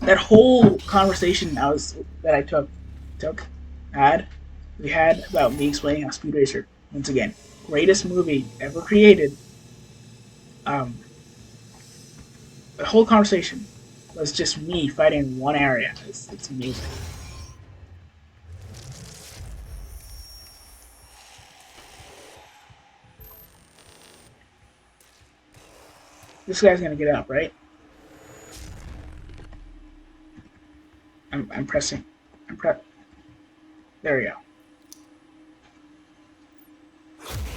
That whole conversation that I took had we had about me explaining how Speed Racer, once again, greatest movie ever created. Um, the whole conversation was just me fighting one area. It's amazing. This guy's gonna get up, right? I'm pressing. I'm pre. There we go.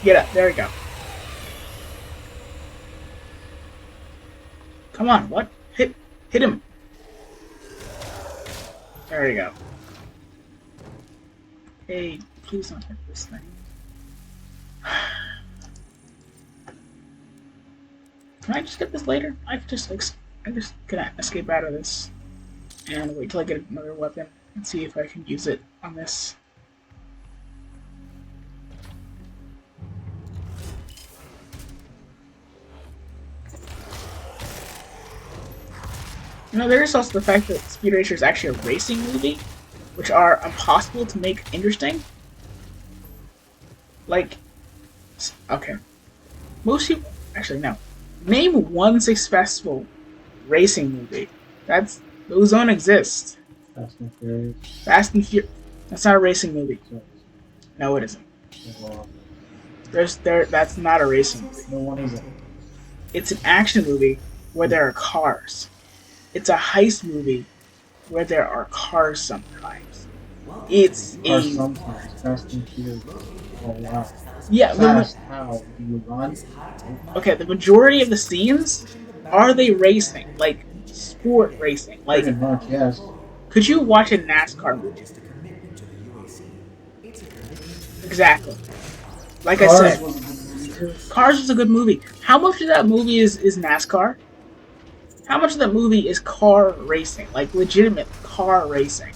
Get up. There we go. Come on. What? Hit him. There we go. Hey, please don't hit this thing. Can I just get this later? I just can escape out of this and wait till I get another weapon and see if I can use it on this. You know, there's also the fact that Speed Racer is actually a racing movie, which are impossible to make interesting. Like, okay, most people actually no. Name one successful racing movie. That's those don't exist. Fast and Furious. Fast and Furious. That's not a racing movie. No, it isn't. Well, That's not a racing movie. no one is it. It's an action movie where there are cars. It's a heist movie where there are cars sometimes. It's Or a sometimes Fast and Furious. Oh wow. yeah. Fast how? Do you run? Okay, the majority of the scenes are they racing, like sport racing. Like, Pretty much, yes. could you watch a NASCAR movie? Exactly. Like I Cars said, was a good movie too. Cars was a good movie. How much of that movie is NASCAR? How much of that movie is car racing, like legitimate car racing?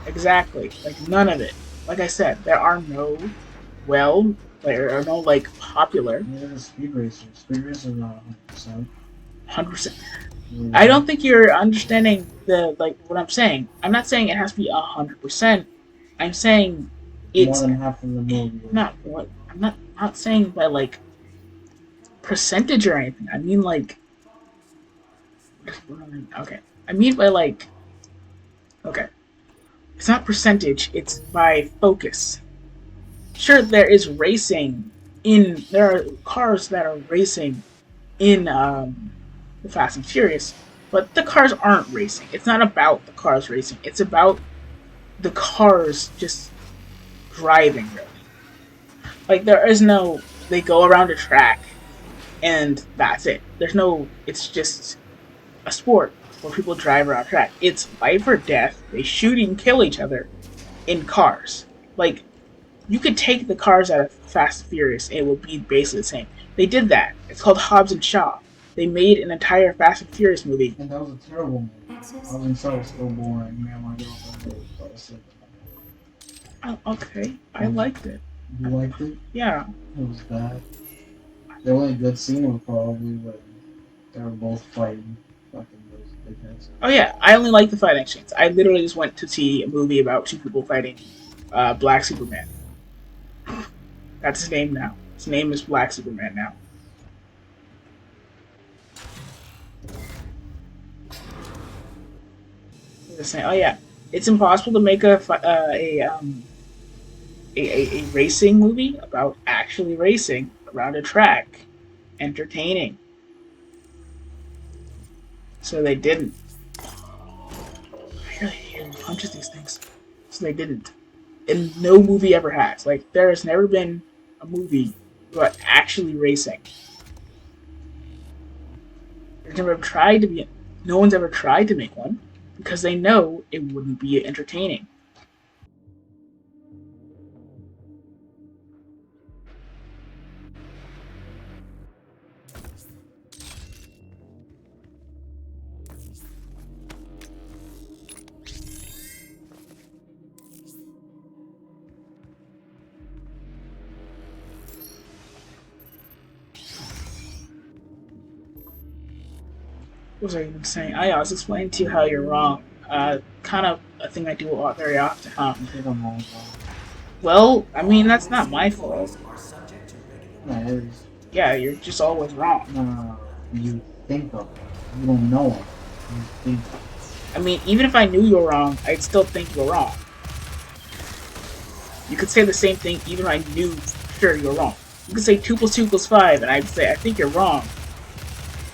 Exactly. Like none of it. Like I said, there are no like popular Yeah, Speed Racer. Speed Racer is not 100%. 100%. I Yeah. don't think you're understanding the like what I'm saying. I'm not saying it has to be 100%. I'm saying More it's than half of the movie. not what I'm not saying by like percentage or anything. I mean like okay. I mean by like okay. It's not percentage. It's by focus. Sure, there is racing in there are cars that are racing in the Fast and Furious, but the cars aren't racing. It's not about the cars racing. It's about the cars just driving. Really, like there is no. They go around a track and that's it. There's no. It's just a sport where people drive around a track. It's life or death. They shoot and kill each other in cars. Like you could take the cars out of Fast and Furious and it would be basically the same. They did that. It's called Hobbs and Shaw. They made an entire Fast and Furious movie. And that was a terrible movie. I was in so still boring. Me and my girlfriend really fell asleep. Oh, okay, I liked it. You liked it? Yeah. It was bad. The only good scene was probably when they were both fighting fucking those dickheads. Oh yeah, I only like the fighting scenes. I literally just went to see a movie about two people fighting Black Superman. That's his name now. His name is Black Superman now. Just saying, oh yeah, it's impossible to make a racing movie about actually racing around a track, entertaining. So they didn't. I really hate punches these things. So they didn't. And no movie ever has. Like there has never been a movie about actually racing. There's never tried to be. No one's ever tried to make one because they know it wouldn't be entertaining. was I even saying? I was explaining to you how you're wrong. Kind of a thing I do a lot very often, huh? You think I'm wrong. Well, I mean that's not my fault. No, it is. Yeah, you're just always wrong. No. You think of it. You don't know it. You think. I mean, even if I knew you were wrong, I'd still think you were wrong. You could say the same thing even if I knew for sure you were wrong. You could say 2 plus 2 equals 5, and I'd say, I think you're wrong.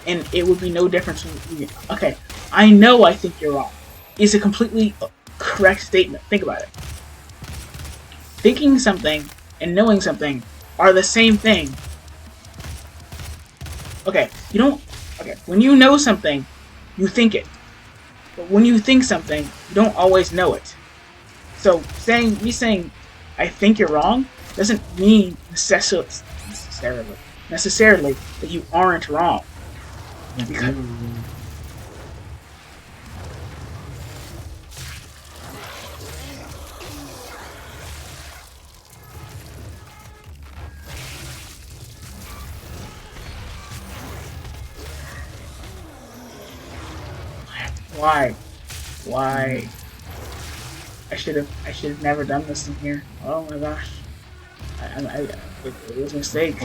And it would be no difference from me. Okay, I know I think you're wrong. It's a completely correct statement. Think about it. Thinking something and knowing something are the same thing. Okay, you don't... Okay, when you know something, you think it. But when you think something, you don't always know it. So, me saying, I think you're wrong, doesn't mean necessarily that you aren't wrong. Because, why? Why? I should have never done this in here. Oh my gosh. It was a mistake.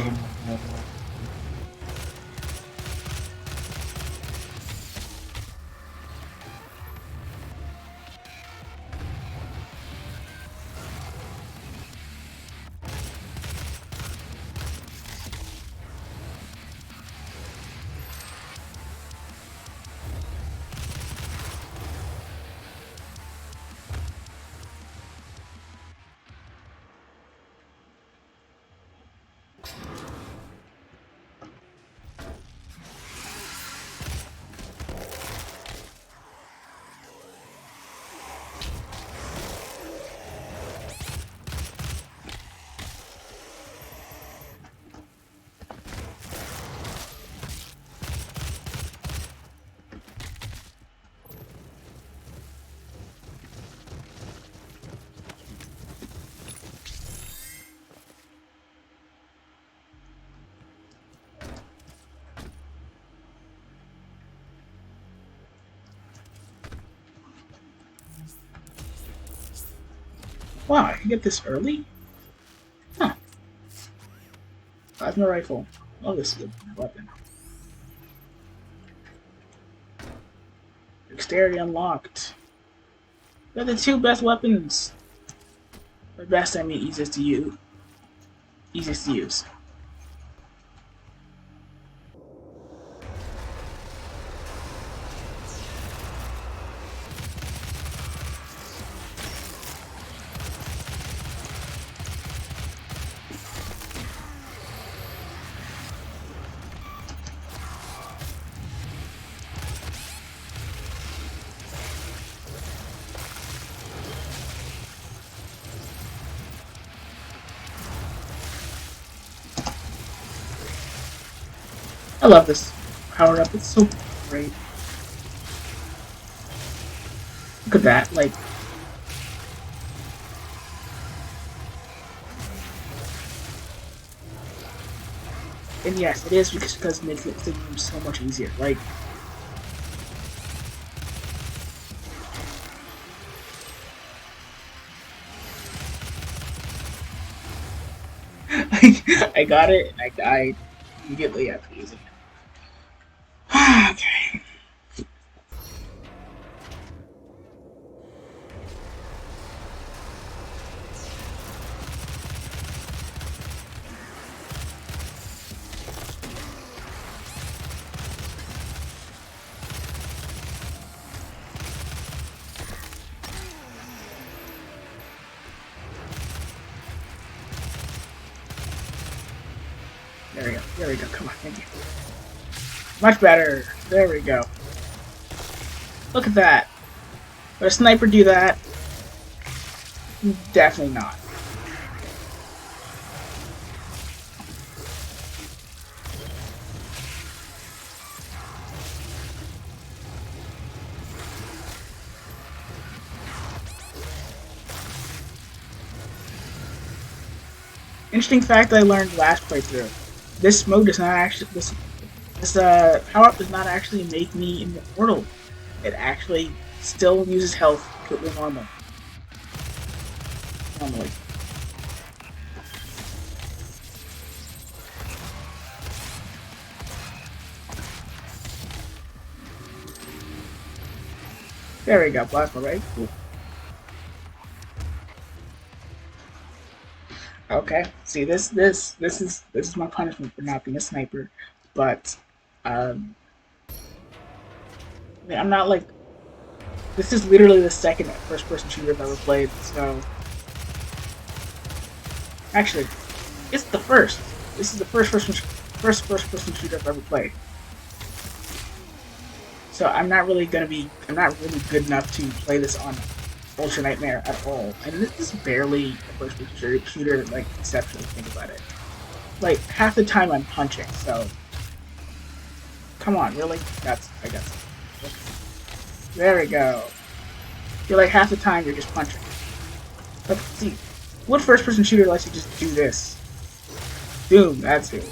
Wow, I can get this early? Huh. Plasma rifle. Oh, this is a weapon. Dexterity unlocked. They're the 2 best weapons. By best, I mean easiest to use. Easiest to use. I love this power up. It's so great. Look at that, like. And yes, it is because it makes the game so much easier. Like. I got it and I died immediately after using it. Okay. There we go. There we go. Come on. Thank you. Much better. There we go. Look at that. Would a sniper do that? Definitely not. Interesting fact that I learned last playthrough. This mode does not actually This power up does not actually make me immortal. It actually still uses health completely normally. There we go, plasma, right? Cool. Okay. See, this is my punishment for not being a sniper, but um, I'm not like. This is literally the second first-person shooter I've ever played. So, actually, it's the first. This is the first-person shooter I've ever played. So I'm not really good enough to play this on Ultra Nightmare at all. And this is barely a first-person shooter, like, conceptually, think about it. Like, half the time I'm punching, so... Come on, really? I guess. There we go. You're like, half the time you're just punching. But, see, what first-person shooter lets you just do this? Doom, that's it.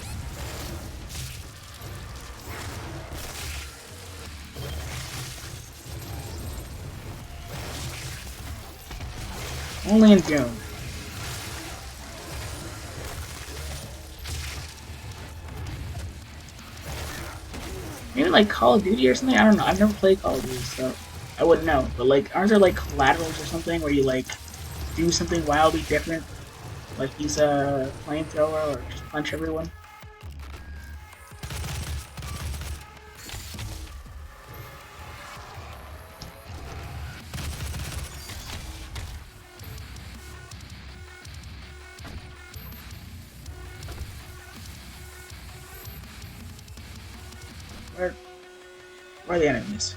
Only in Doom. Maybe like Call of Duty or something? I don't know. I've never played Call of Duty, so I wouldn't know. But like, aren't there like collaterals or something where you like do something wildly different? Like use a flamethrower or just punch everyone? Where are the enemies?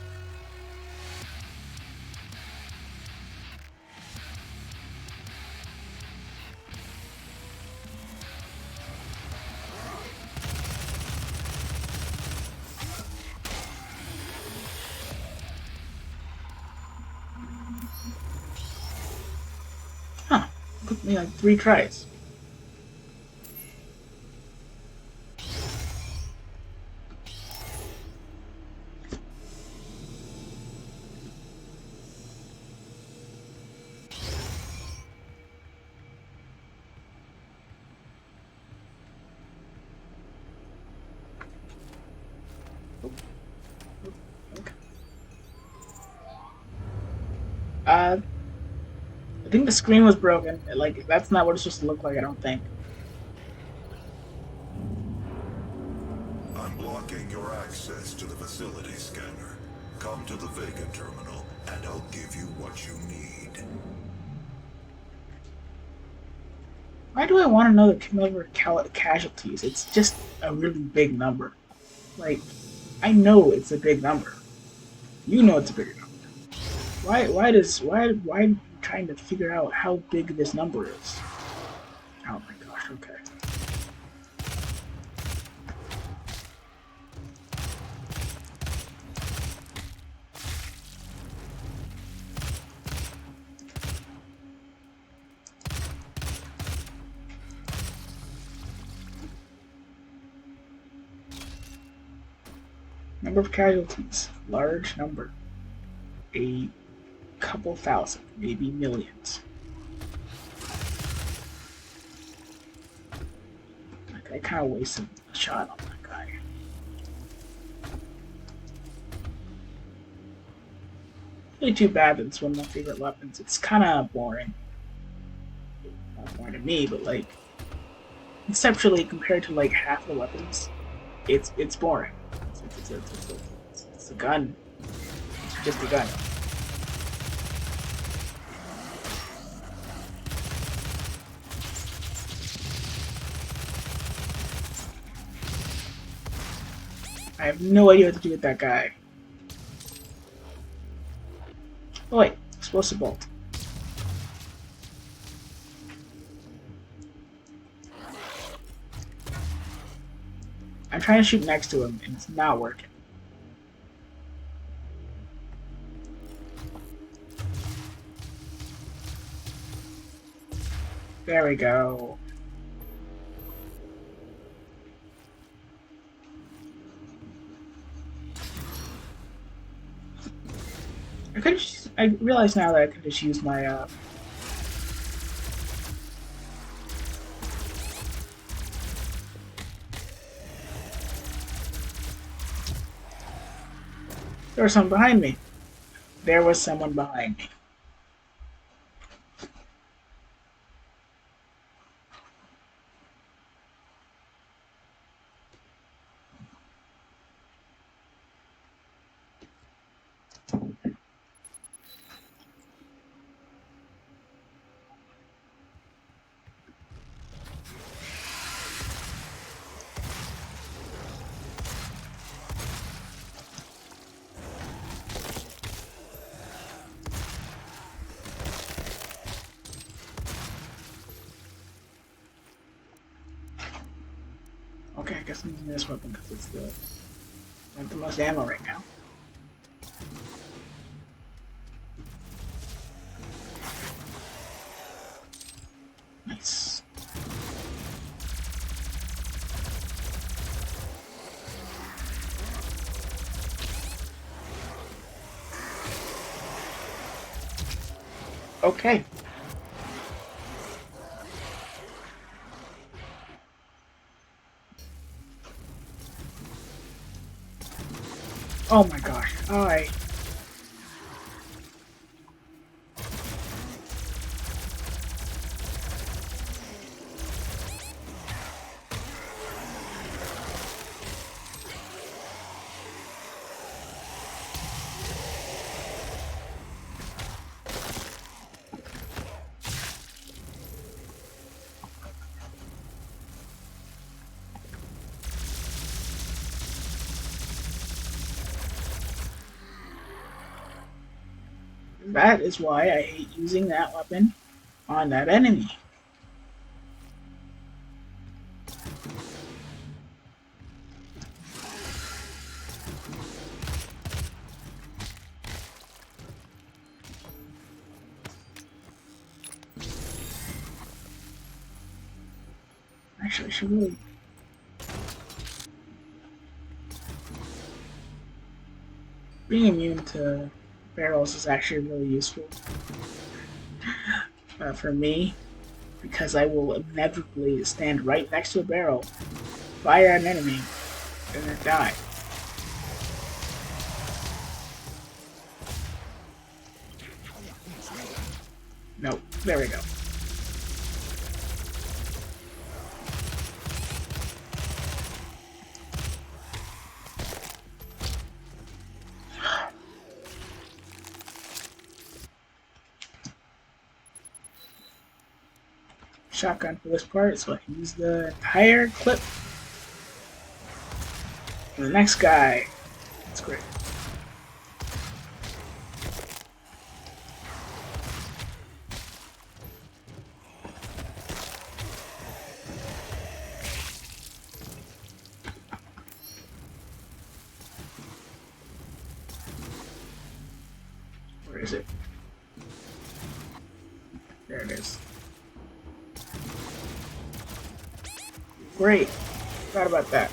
Huh. Took me like 3 tries. Okay. I think the screen was broken. Like, that's not what it's supposed to look like, I don't think. I'm blocking your access to the facility scanner. Come to the Vega terminal, and I'll give you what you need. Why do I want to know the cumulative casualties? It's just a really big number. Like, I know it's a big number. You know it's a bigger number. Why am I trying to figure out how big this number is? Oh my gosh, okay. Number of casualties, large number. A couple thousand, maybe millions. Like, I kind of wasted a shot on that guy. Really too bad that it's one of my favorite weapons. It's kind of boring. Not boring to me, but like conceptually compared to like half the weapons, it's boring. It's a gun. It's just a gun. I have no idea what to do with that guy. Oh wait, explosive bolt. I'm trying to shoot next to him and it's not working. There we go. I could. I realize now that I could just use my. There was someone behind me. There was someone behind me. Okay, I guess I'm using this weapon because it's I have the most ammo right now. Nice. Okay. Oh my gosh. Alright. That is why I hate using that weapon on that enemy. Actually, I should really... Being immune to barrels is actually really useful for me, because I will inevitably stand right next to a barrel, fire an enemy, and then die. Nope, there we go. Shotgun for this part, so I can use the entire clip for the next guy. That's great. Where is it? There it is. Great. Forgot about that.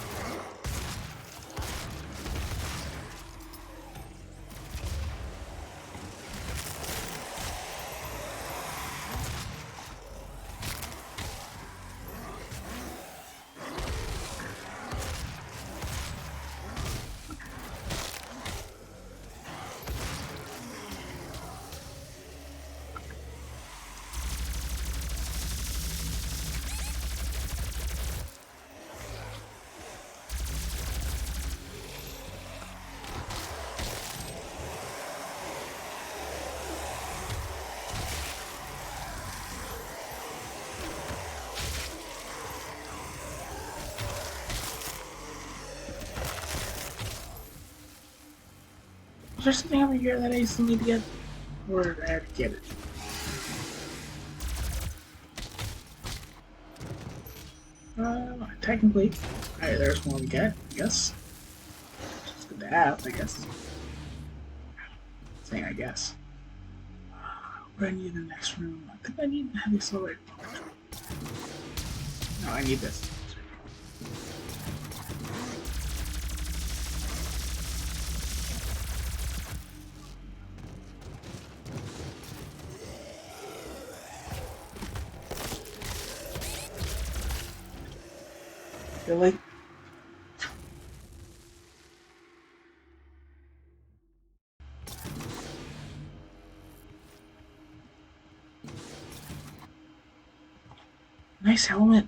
Is there something over here that I still need to get? Or did I have to get it? Technically. Alright, there's one we get, I guess. It's good to have, I guess. Saying I guess. What do I need in the next room? I think I need heavy accelerated. No, I need this. Really? Nice helmet.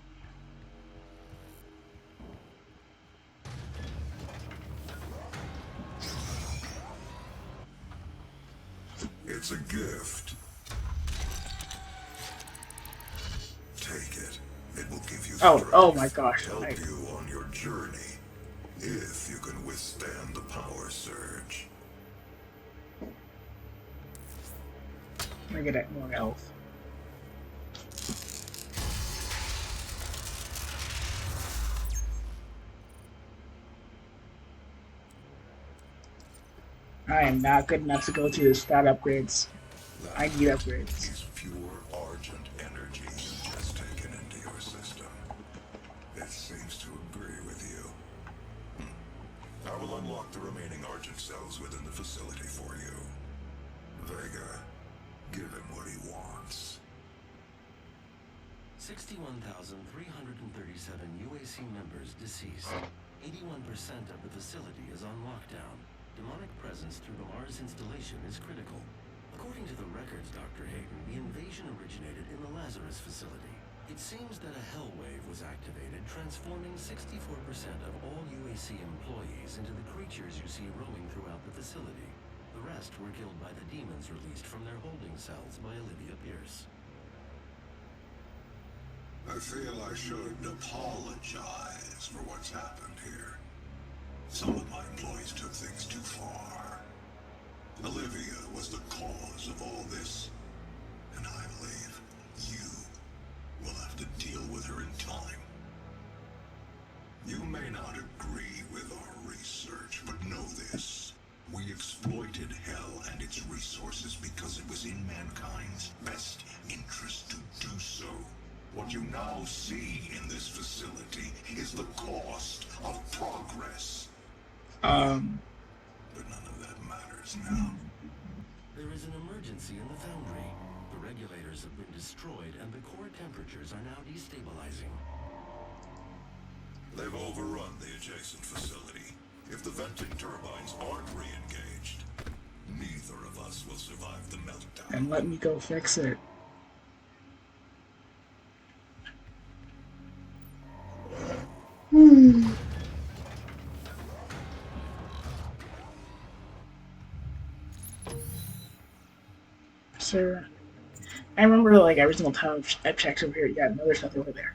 It's a gift. Take it. It will give you strength. Oh my gosh. Help Nice. you on your journey. If you can withstand the power surge. Let me get more health. I am not good enough to go to the stat upgrades. I need upgrades. Is pure Argent energy you've just taken into your system. It seems to agree with you. I will unlock the remaining Argent cells within the facility for you. Vega, give him what he wants. 61,337 UAC members deceased. 81% of the facility is on lockdown. Demonic presence through the Mars installation is critical. According to the records, Dr. Hayden, the invasion originated in the Lazarus facility. It seems that a hell wave was activated, transforming 64% of all UAC employees into the creatures you see roaming throughout the facility. The rest were killed by the demons released from their holding cells by Olivia Pierce. I feel I should apologize for what's happened here. Some of my employees took things too far. Olivia was the cause of all this, and I believe you will have to deal with her in time. You may not agree with our research, but know this. We exploited hell and its resources because it was in mankind's best interest to do so. What you now see in this facility is the cost of progress. But none of that matters now. There is an emergency in the foundry. The regulators have been destroyed and the core temperatures are now destabilizing. They've overrun the adjacent facility. If the venting turbines aren't re-engaged, neither of us will survive the meltdown. And let me go fix it. Sir, I remember like every single time I've checked over here. Yeah, no, there's nothing over there.